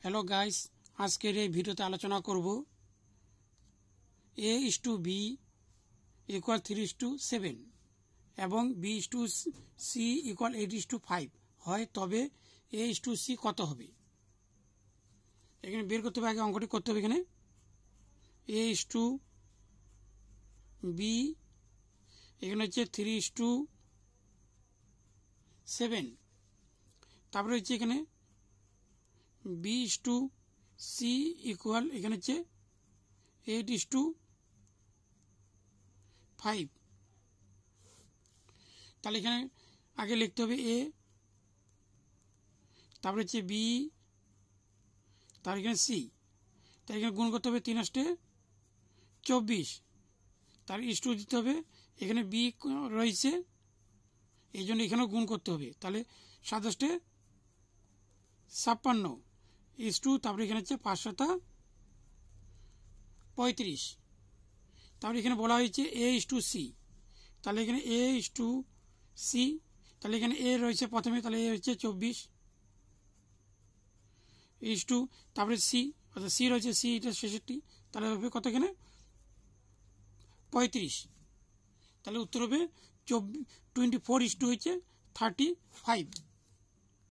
Hello guys आज के भिडियोते आलोचना करब A:B इक्वल 3:7 एवं B:C इक्वल 8:5 হয় তবে A:C কত হবে। এখানে বের করতে হবে, আগে অঙ্কটি করতে হবে। এখানে A:B এখানে হচ্ছে 3:7, তারপরে হচ্ছে এখানে B:C ইকুয়াল এখানে হচ্ছে 8:5। তাহলে এখানে আগে লিখতে হবে A, তারপরে হচ্ছে B, তারপর এখানে C। তাহলে এখানে গুণ করতে হবে 3×8 = 24, তার ইস্টু দিতে হবে। এখানে B রয়েছে এই জন্য এখানেও গুণ করতে হবে। তাহলে 7×8 = 56 তারপরে এখানে হচ্ছে 5×7 = 35। তারপরে এখানে বলা হয়েছে A:C, তাহলে এখানে A:C, তাহলে এখানে A রয়েছে প্রথমে, তাহলে A হচ্ছে 24 তারপরে C, অর্থাৎ C রয়েছে, C এটা 66, তাহলে হবে কত এখানে 35। তাহলে উত্তর হবে 24 হচ্ছে 35।